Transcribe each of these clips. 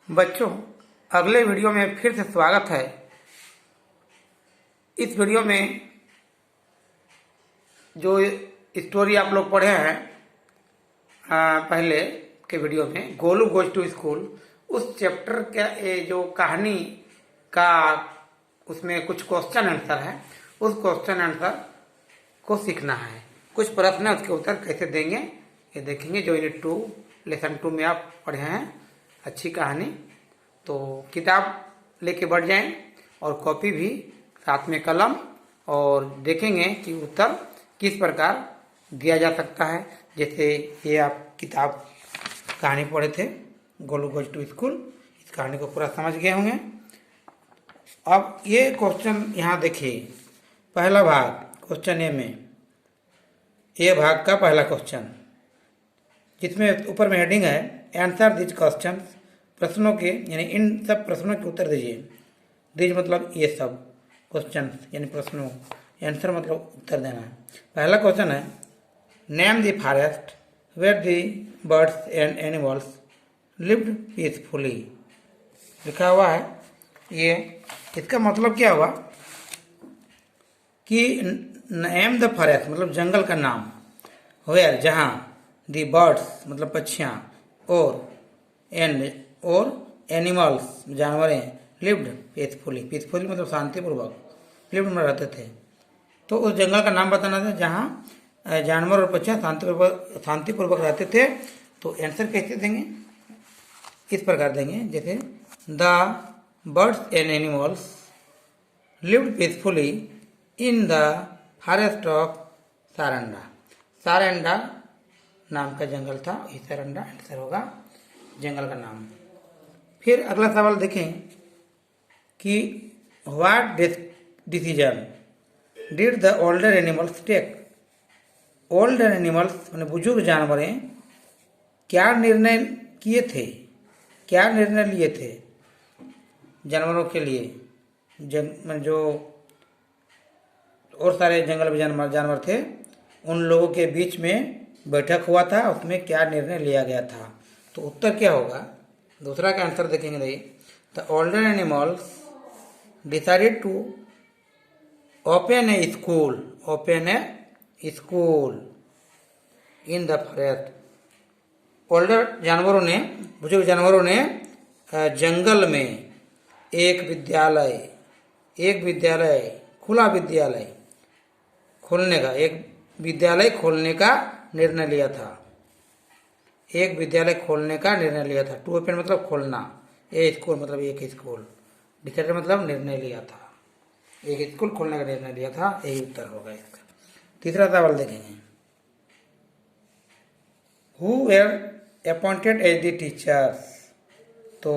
बच्चों, अगले वीडियो में फिर से स्वागत है। इस वीडियो में जो स्टोरी आप लोग पढ़े हैं पहले के वीडियो में, गोलू गोज टू स्कूल, उस चैप्टर का जो कहानी का उसमें कुछ क्वेश्चन आंसर है। उस क्वेश्चन आंसर को सीखना है। कुछ प्रश्न है, उसके उत्तर कैसे देंगे ये देखेंगे। जो यूनिट 2 लेसन 2 में आप पढ़े हैं अच्छी कहानी। तो किताब लेके बढ़ जाएं और कॉपी भी साथ में, कलम, और देखेंगे कि उत्तर किस प्रकार दिया जा सकता है। जैसे ये आप किताब कहानी पढ़े थे गोलू गोज टू स्कूल, इस कहानी को पूरा समझ गए होंगे। अब ये क्वेश्चन यहाँ देखिए, पहला भाग क्वेश्चन ए में, ये भाग का पहला क्वेश्चन जिसमें ऊपर में हेडिंग है आंसर दिस क्वेश्चन, प्रश्नों के यानी इन सब प्रश्नों के उत्तर दीजिए। दिज मतलब ये सब क्वेश्चन यानी प्रश्नों, आंसर मतलब उत्तर देना है। पहला क्वेश्चन है name the forest where the birds and animals lived peacefully. लिखा हुआ है ये, इसका मतलब क्या हुआ कि नेम द फॉरेस्ट मतलब जंगल का नाम, वेयर जहाँ, द बर्ड्स मतलब पक्षियाँ, और एंड और एनिमल्स जानवरें, लिव्ड पीसफुली, पीसफुली मतलब शांतिपूर्वक, लिव्ड में रहते थे। तो उस जंगल का नाम बताना था जहाँ जानवर और पक्षियाँ शांतिपूर्वक रहते थे। तो आंसर कैसे देंगे, इस प्रकार देंगे जैसे the birds and animals lived peacefully in the forest of Saranda. Saranda नाम का जंगल था, वही सारंडा आंसर होगा, जंगल का नाम। फिर अगला सवाल देखें कि what decision did the older animals take. Older animals मैंने बुजुर्ग जानवरें क्या निर्णय किए थे, क्या निर्णय लिए थे जानवरों के लिए। जो और सारे जंगल में जानवर थे, उन लोगों के बीच में बैठक हुआ था, उसमें क्या निर्णय लिया गया था। तो उत्तर क्या होगा, दूसरा का आंसर देखेंगे। नहीं, the older animals decided to open a school, open a school in the forest. Older जानवरों ने, बुजुर्ग जानवरों ने जंगल में एक विद्यालय खुला विद्यालय खोलने का, एक विद्यालय खोलने का निर्णय लिया था। एक विद्यालय खोलने का निर्णय लिया था। टू ओपन मतलब खोलना, ए स्कूल मतलब एक स्कूल, डिसाइडेड मतलब निर्णय लिया था, एक स्कूल खोलने का निर्णय लिया था। यही उत्तर होगा इसका। तीसरा सवाल देखेंगे, who were appointed as the teachers. तो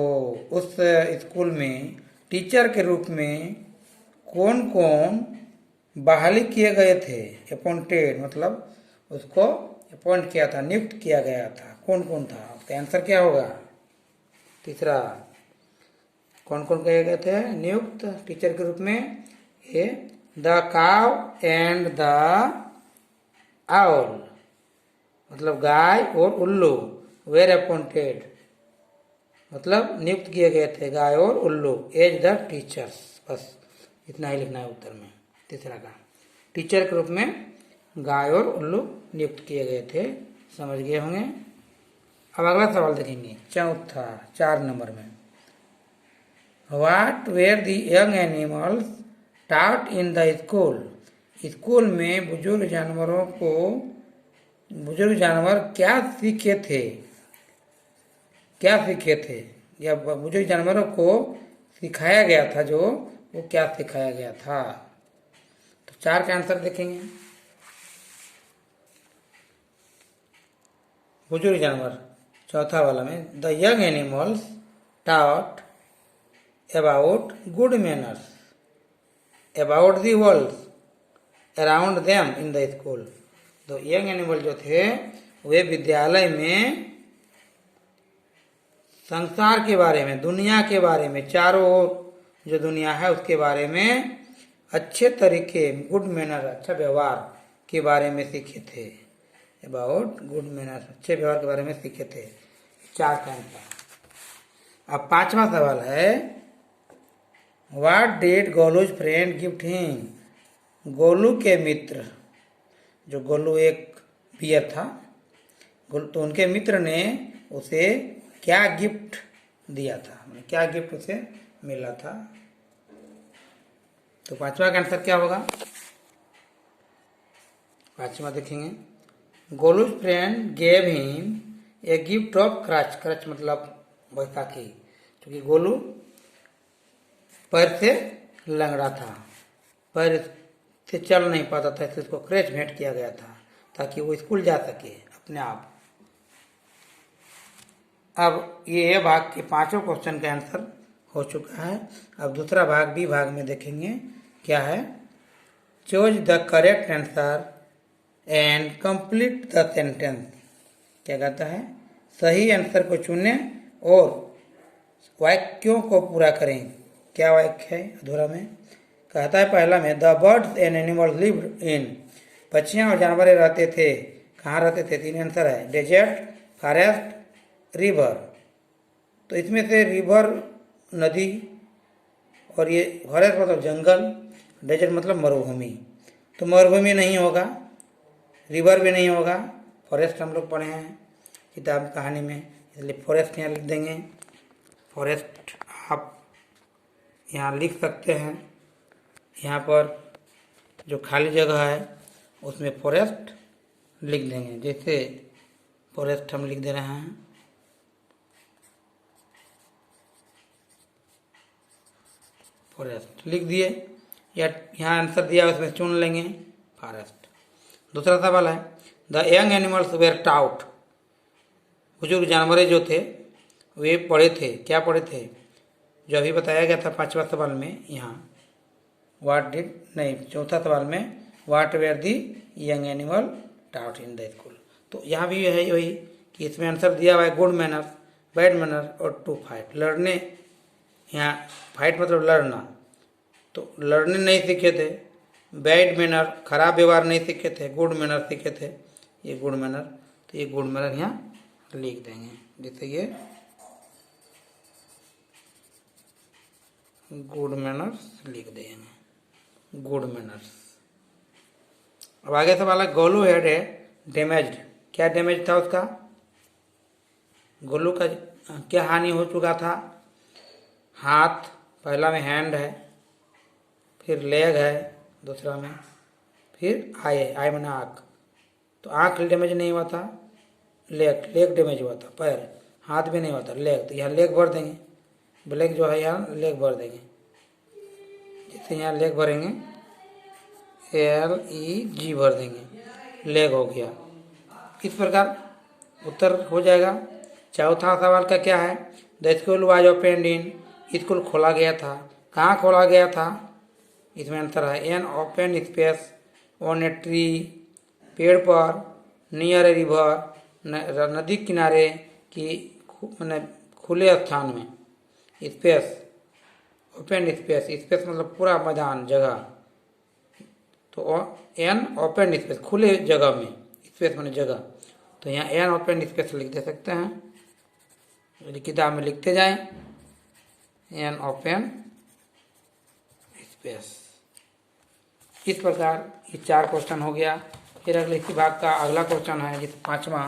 उस स्कूल में टीचर के रूप में कौन कौन बहाली किए गए थे। अपॉइंटेड मतलब उसको अपॉइंट किया था, नियुक्त किया गया था, कौन कौन था। उसका आंसर क्या होगा, तीसरा, कौन कौन किए गए थे नियुक्त टीचर के रूप में। ये द काव एंड द आउल मतलब गाय और उल्लू, वेर अपॉइंटेड मतलब नियुक्त किए गए थे गाय और उल्लू, एज द टीचर्स। बस इतना ही लिखना है उत्तर में। तीसरा का टीचर के रूप में गाय और उल्लू नियुक्त किए गए थे, समझ गए होंगे। अब अगला सवाल देखेंगे, चौथा 4 नंबर में, what were the young animals taught in the school. School में बुजुर्ग जानवर क्या सीखे थे, या बुजुर्ग जानवरों को सिखाया गया था, जो वो क्या सिखाया गया था। तो 4 का आंसर देखेंगे। बुजुर्ग जानवर चौथा वाला में, the young animals taught about good manners about the world around them in the school. तो यंग एनिमल जो थे वे विद्यालय में संसार के बारे में, दुनिया के बारे में, चारों ओर जो दुनिया है उसके बारे में अच्छे तरीके, गुड मैनर अच्छा व्यवहार के बारे में सीखे थे। अबाउट गुड मैनर अच्छे व्यवहार के बारे में सीखे थे। 4 का आंसर। अब पांचवा सवाल है, what did Golu's friend gift him. Golu के मित्र, जो गोलू एक बियर था, तो उनके मित्र ने उसे क्या गिफ्ट दिया था, क्या गिफ्ट उसे मिला था। तो पांचवा का आंसर क्या होगा, पांचवा देखेंगे, Golu's friend gave him a gift of crutch. Crutch मतलब बैसाखी, क्योंकि गोलू पैर से लंगड़ा था, पैर से चल नहीं पाता था, इसलिए उसको क्रच भेंट किया गया था ताकि वो स्कूल जा सके अपने आप। अब ये भाग के पांचों क्वेश्चन का आंसर हो चुका है। अब दूसरा भाग बी भाग में देखेंगे क्या है, choose the correct answer and complete the sentence. क्या कहता है, सही आंसर को चुनें और वाक्यों को पूरा करें। क्या वाक्य है अधूरा में, कहता है पहला में, the birds and animals lived in. पक्षियां और जानवर रहते थे, कहाँ रहते थे, तीन आंसर है, डेजर्ट, फॉरेस्ट, रिवर। तो इसमें से रिवर नदी, और ये फॉरेस्ट मतलब जंगल, डेजर्ट मतलब मरुभूमि। तो मरुभूमि नहीं होगा, रिवर भी नहीं होगा, फॉरेस्ट हम लोग पढ़े हैं किताब कहानी में, इसलिए फॉरेस्ट यहाँ लिख देंगे। फॉरेस्ट आप यहाँ लिख सकते हैं, यहाँ पर जो खाली जगह है उसमें फॉरेस्ट लिख देंगे। जैसे फॉरेस्ट हम लिख दे रहे हैं, फॉरेस्ट लिख दिए, या यहाँ आंसर दिया उसमें चुन लेंगे फॉरेस्ट। दूसरा सवाल है, the young animals were taught. बुजुर्ग जानवर जो थे वे पढ़े थे, क्या पढ़े थे, जो अभी बताया गया था पांचवा सवाल में। यहाँ व्हाट डिड नहीं, चौथा सवाल में what were the young animal taught in the school. तो यहाँ भी है वही कि इसमें आंसर दिया हुआ है गुड मैनर्स, बैड मैनर और टू फाइट। लड़ने, यहाँ फाइट मतलब लड़ना, तो लड़ने नहीं सीखे थे, बैड मैनर खराब व्यवहार नहीं सीखे थे, गुड मैनर सीखे थे, ये गुड मैनर। तो ये गुड मैनर यहाँ लिख देंगे, जैसे ये गुड मैनर्स लिख देंगे, गुड मैनर्स। अब आगे सवाल है, गोलू हैड ए डैमेज्ड। क्या डैमेज था उसका, गोलू का क्या हानि हो चुका था, हाथ, पहला में हैंड है, फिर लेग है दूसरा में, फिर आई है, आई मैंने आँख। तो आँख डैमेज नहीं हुआ था, लेग डैमेज हुआ था, पैर, हाथ भी नहीं हुआ था, लेग। तो यहाँ लेग भर देंगे, ब्लैक जो है यहाँ लेग भर देंगे, जैसे यहाँ लेग भरेंगे LEG भर देंगे, लेग हो गया। इस प्रकार उत्तर हो जाएगा। चौथा सवाल का क्या है, the school was opened in. School खोला गया था, कहाँ खोला गया था, इसमें आंसर है an open space on a tree, पेड़ पर, नियर ए रिवर, नदी किनारे की मैंने खुले स्थान में, स्पेस, ओपन स्पेस, स्पेस मतलब पूरा मैदान जगह, तो एन ओपन स्पेस खुले जगह में, स्पेस मैंने जगह, तो यहाँ एन ओपन स्पेस लिख दे सकते हैं, किताब में लिखते जाएं एन ओपन स्पेस। इस प्रकार ये 4 क्वेश्चन हो गया। फिर अगले इसी भाग का अगला क्वेश्चन है जिस पांचवा,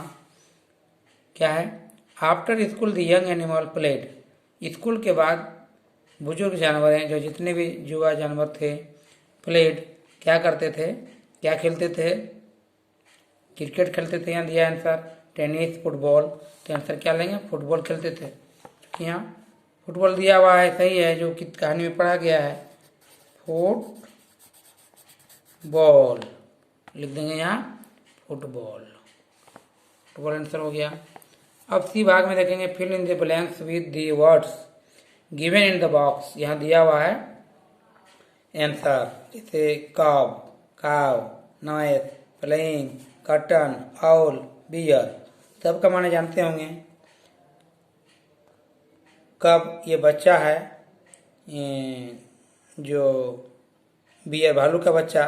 क्या है, after school the young animal played. School के बाद बुजुर्ग जानवर हैं, जो जितने भी युवा जानवर थे, प्लेड क्या करते थे, क्या खेलते थे, क्रिकेट खेलते थे, यहाँ दिया आंसर, टेनिस, फुटबॉल। तो आंसर क्या लेंगे, फुटबॉल खेलते थे, क्योंकि यहाँ फुटबॉल दिया हुआ है, सही है, जो कि कहानी में पढ़ा गया है, फुटबॉल लिख देंगे यहाँ, फुटबॉल, फुटबॉल आंसर हो गया। अब सी भाग में देखेंगे, fill in the blanks with the words given in the box. यहाँ दिया हुआ है आंसर, जैसे cub, cow, noise, playing, cotton, owl, bear, सबका माने जानते होंगे। कब ये बच्चा है, जो बियर भालू का बच्चा,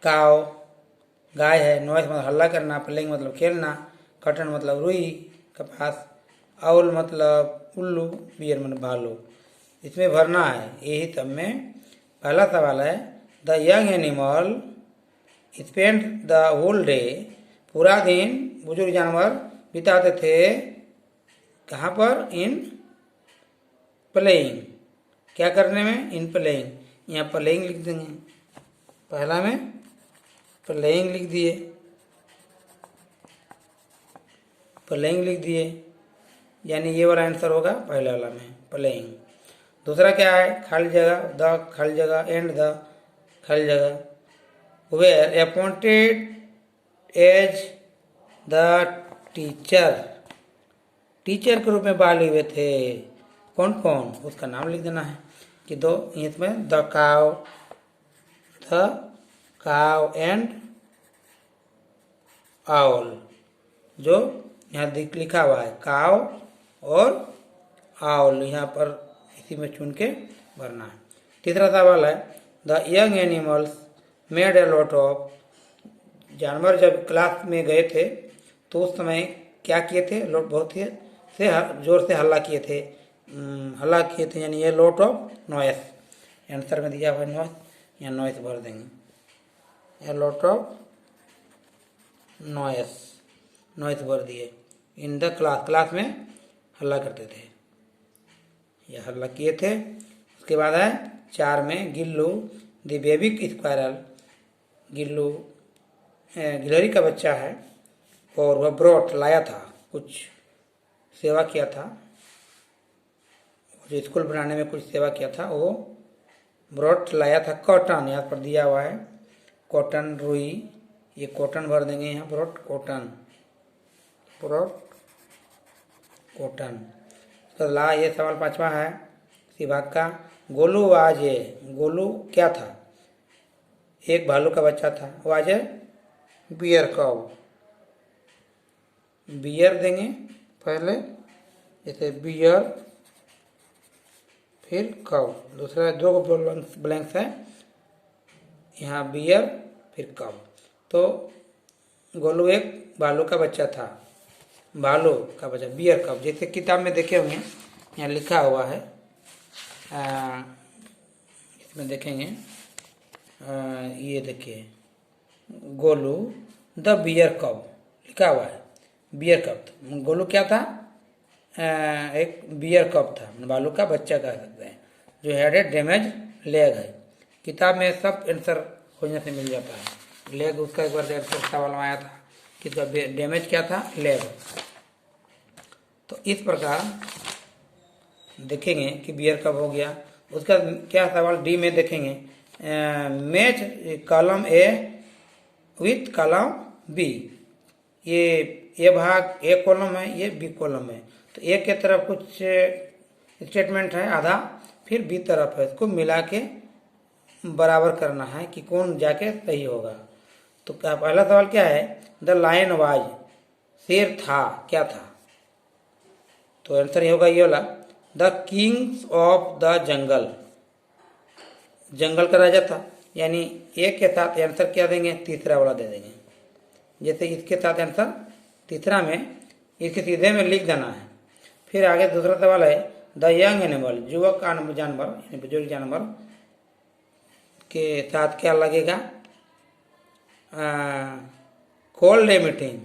काव गाय है, नॉइस मतलब हल्ला करना, प्लेइंग मतलब खेलना, कटन मतलब रुई कपास, आउल मतलब उल्लू, बियर मतलब भालू। इसमें भरना है। यही सब में पहला सवाल है, the young animal spend the whole day, पूरा दिन बुजुर्ग जानवर बिताते थे कहाँ पर? इन प्लेइंग, क्या करने में? In playing. यहाँ प्लेइंग लिख देंगे, पहला में प्लेइंग लिख दिए, प्लेइंग लिख दिए, यानी ये वाला आंसर होगा पहले वाला में प्लेइंग। दूसरा क्या है? खाली जगह, द खाली जगह, एंड द खाली जगह, were appointed as the teacher, teacher के रूप में बहाल हुए थे कौन कौन? उसका नाम लिख देना है कि दो, इसमें द काव एंड आउल, जो यहाँ लिखा हुआ है काव और आउल, यहाँ पर इसी में चुन के भरना है। तीसरा सवाल है, the young animals made a lot of, जानवर जब क्लास में गए थे तो उस समय क्या किए थे? लोट बहुत ही से जोर से हल्ला किए थे, यानी ये लॉट ऑफ नॉइस। आंसर में दिया हुआ नॉइस, यहाँ नॉइस भर देंगे, ये लॉट ऑफ नॉइस, नॉइस भर दिए। इन द क्लास में हल्ला करते थे, ये हल्ला किए थे। उसके बाद है 4 में Gillu the baby squirrel, Gillu गिलहरी का बच्चा है और वह ब्रॉट लाया था, कुछ सेवा किया था, जो स्कूल बनाने में कुछ सेवा किया था, वो ब्रॉट लाया था कॉटन, यहाँ पर दिया हुआ है कॉटन रुई, ये कॉटन भर देंगे यहाँ, ब्रॉट कॉटन, ब्रॉट कॉटन। तो ला, ये सवाल 5वां है इसी भाग का। गोलू आज ये, गोलू क्या था? एक भालू का बच्चा था, वो आज है बियर कव, बियर देंगे पहले, जैसे बियर फिर कव। दूसरा 2 ब्लैंक्स है यहाँ, बियर फिर कव। तो गोलू एक भालू का बच्चा था, भालू का बच्चा बियर कव, जैसे किताब में देखे होंगे यहाँ लिखा हुआ है, इसमें देखेंगे, ये देखिए गोलू द बियर कव लिखा हुआ है, बियर कप। गोलू क्या था? एक बियर कप था, भालू का बच्चा कह सकते हैं, जो हैड ए डैमेज लेग है। किताब में सब आंसर खोजने से मिल जाता है। लेग उसका एक बार आंसर सवाल में आया था कि इसका डैमेज क्या था? लेग। तो इस प्रकार देखेंगे कि बियर कप हो गया। उसका क्या सवाल डी में देखेंगे, match column A with column B, ये भाग ए कॉलम है, ये बी कॉलम है, तो ए के तरफ कुछ स्टेटमेंट है आधा, फिर बी तरफ है, इसको मिला के बराबर करना है कि कौन जाके सही होगा। तो पहला सवाल क्या है? द लायन वाज, शेर था, क्या था? तो आंसर ये होगा ये वाला, the kings of the jungle, जंगल का राजा था, यानी एक के साथ आंसर क्या देंगे? तीसरा वाला दे देंगे। जैसे इसके साथ आंसर तीसरा में इसके सीधे में लिख देना है। फिर आगे दूसरा सवाल है, द यंग एनिमल, युवक जानवर यानी बुजुर्ग जानवर के साथ क्या लगेगा? Cold day meeting,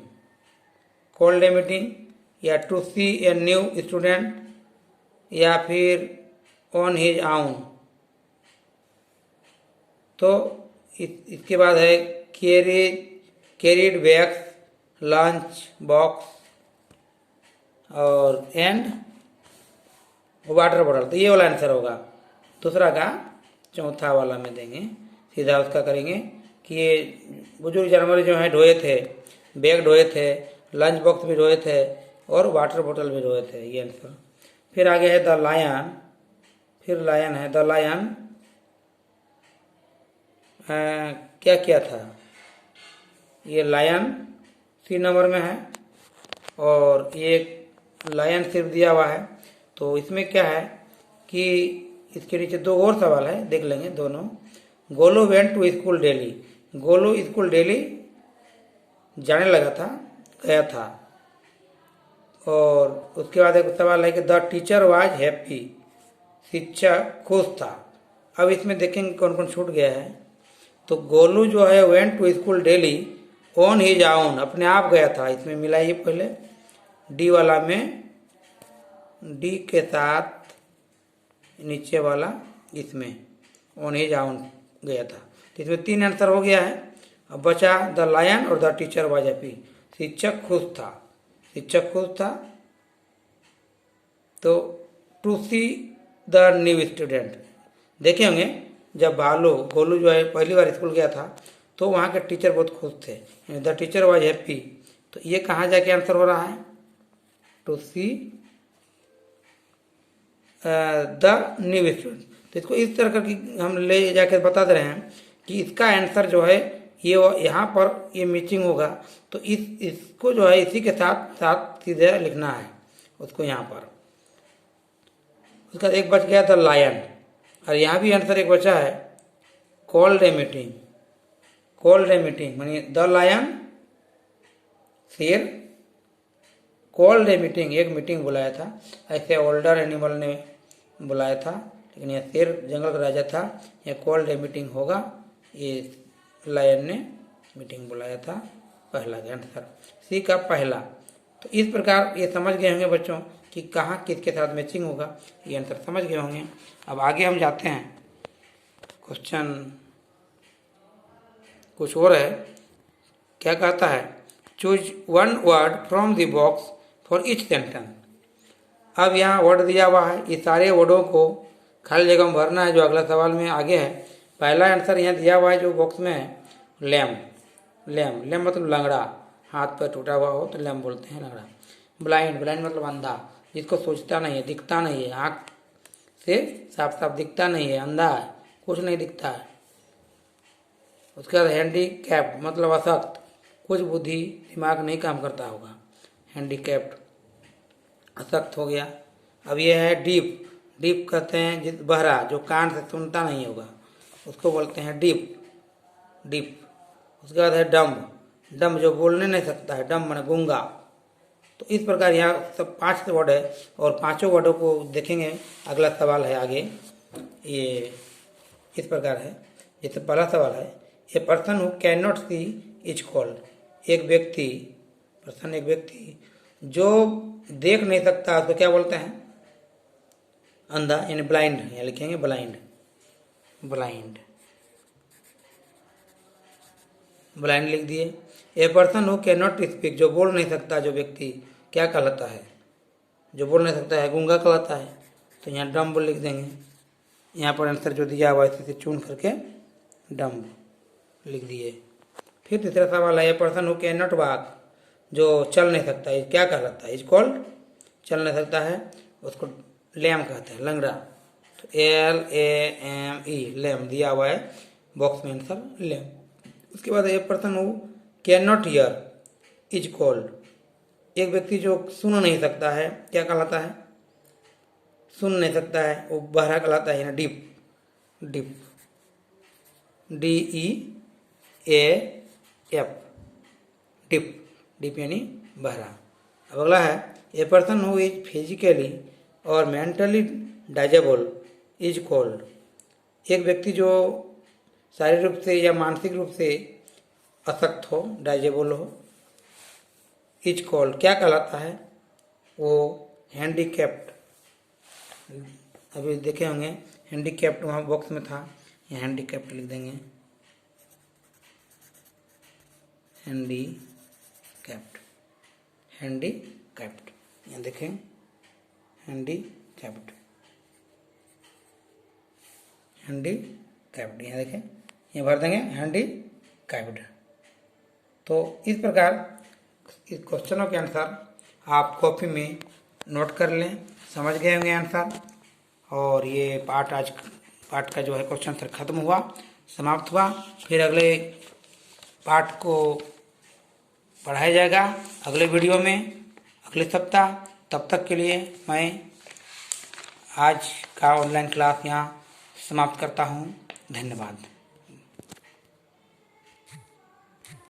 cold day meeting, या to see a new student, या फिर ऑन हिज आउन। तो इसके बाद है कैरीड बैग्स, लंच बॉक्स और एंड वाटर बॉटल। तो ये वाला आंसर होगा। दूसरा का चौथा वाला में देंगे, सीधा उसका करेंगे कि ये बुजुर्ग जानवर जो है ढोए थे, बैग ढोए थे, लंच बॉक्स भी ढोए थे और वाटर बोतल भी ढोए थे, ये आंसर। फिर आगे है द लायन, फिर लायन है, द लायन क्या किया था? ये लायन सी नंबर में है और ये लायन सिर्फ दिया हुआ है। तो इसमें क्या है कि इसके नीचे 2 और सवाल है, देख लेंगे दोनों। Golu went to school daily, Golu school daily जाने लगा था, गया था, और उसके बाद एक सवाल है कि द टीचर वाज हैप्पी, शिक्षक खुश था। अब इसमें देखेंगे कौन कौन छूट गया है। तो गोलू जो है went to school daily on his own, अपने आप गया था। इसमें मिलाइए पहले डी वाला में, डी के साथ नीचे वाला इसमें ऑन हिज ओन गया था। तो इसमें 3 आंसर हो गया है। अब बचा द लायन और द टीचर वाज हैप्पी। शिक्षक खुश था, शिक्षक खुश था। तो to see the new student, देखे होंगे जब गोलू जो है पहली बार स्कूल गया था तो वहाँ के टीचर बहुत खुश थे। द टीचर वाज हैप्पी, तो ये कहाँ जाके आंसर हो रहा है, to see the new student. तो इसको इस तरह की हम ले जाकर बता दे रहे हैं कि इसका आंसर जो है ये यहाँ पर ये मैचिंग होगा। तो इसको जो है इसी के साथ साथ सीधे लिखना है उसको यहाँ पर। उसका एक बच गया था लायन, और यहाँ भी आंसर एक बचा है called a meeting. Called a meeting मानी द लायन, शेर, कॉल्ड ए मीटिंग, एक मीटिंग बुलाया था। ऐसे ओल्डर एनिमल ने बुलाया था, लेकिन यह शेर जंगल का राजा था। यह कॉल्ड ए मीटिंग होगा, ये लायन ने मीटिंग बुलाया था। पहला आंसर सी का पहला। तो इस प्रकार ये समझ गए होंगे बच्चों कि कहाँ किसके साथ मैचिंग होगा, ये आंसर समझ गए होंगे। अब आगे हम जाते हैं, क्वेश्चन कुछ और है। क्या कहता है, choose one word from the box for each sentence. अब यहाँ वर्ड दिया हुआ है, ये सारे वर्डों को खाली जगह में भरना है जो अगला सवाल में आगे है। पहला आंसर यहाँ दिया हुआ है जो बॉक्स में है, लैम। लैम, लैम मतलब लंगड़ा, हाथ पर टूटा हुआ हो तो लैम बोलते हैं, लंगड़ा। ब्लाइंड, ब्लाइंड मतलब अंधा, जिसको सोचता नहीं है, दिखता नहीं है, आँख से साफ साफ दिखता नहीं है, अंधा है, कुछ नहीं दिखता है। उसके बाद हैंडीकैप्ड मतलब अशक्त, कुछ बुद्धि दिमाग नहीं काम करता होगा, हैंडीकैप्ड, अशक्त हो गया। अब ये है डीप। डीप कहते हैं जिस बहरा, जो कान से सुनता नहीं होगा, उसको बोलते हैं डीप, डीप। उसके बाद है डम्ब, डम्ब जो बोलने नहीं सकता है, डम्ब माने गूंगा। तो इस प्रकार यहाँ सब 5 वर्ड है, और 5 वर्डों को देखेंगे। अगला सवाल है आगे, ये इस प्रकार है। जैसे पहला सवाल है, a person who can not see is called. एक व्यक्ति, पर्सन एक व्यक्ति जो देख नहीं सकता उसको क्या बोलते हैं, अंधा, यानी ब्लाइंड। यहाँ लिखेंगे ब्लाइंड, ब्लाइंड, ब्लाइंड लिख दिए। ए person who can not speak, जो बोल नहीं सकता जो व्यक्ति, क्या कहलाता है, जो बोल नहीं सकता है, गूंगा कहलाता है। तो यहाँ डम्ब लिख देंगे। यहाँ पर आंसर जो दिया हुआ है इसे चुन करके डम्ब लिख दिए। फिर तीसरा सवाल है, a person who can not walk, जो चल नहीं सकता है, क्या कहलाता है, इज कॉल्ड, चल नहीं सकता है, उसको लैम कहते हैं, लंगड़ा। तो LAME, लैम दिया हुआ है बॉक्स में आंसर लैम। उसके बाद a person who can not hear is called, एक व्यक्ति जो सुन नहीं सकता है, क्या कहलाता है, सुन नहीं सकता है, वो बहरा कहलाता है, deaf, deaf, DEAF, deaf, deaf यानी बहरा। अब अगला है, a person who is physically और मेंटली डाइजेबल इज कॉल्ड, एक व्यक्ति जो शारीरिक रूप से या मानसिक रूप से अशक्त हो, डाइजेबल हो, इज कॉल्ड क्या कहलाता है, वो हैंडीकैप्ड। अभी देखे होंगे हैंडीकैप्ड वहाँ बॉक्स में था, यहाँ हैंडीकैप्ड लिख देंगे, हैंडीकैप्ड, हैंडीकैप्ड, यहाँ देखें हैंडीकैप्ड, हैंडीकैप्ड, यहाँ देखें, ये भर देंगे हैंडीकैप्ड। तो इस प्रकार इस क्वेश्चनों के आंसर आप कॉपी में नोट कर लें, समझ गए होंगे आंसर। और ये पार्ट का जो है क्वेश्चन आंसर खत्म हुआ, समाप्त हुआ। फिर अगले पार्ट को पढ़ाया जाएगा अगले वीडियो में, अगले सप्ताह। तब तक के लिए मैं आज का ऑनलाइन क्लास यहाँ समाप्त करता हूँ। धन्यवाद।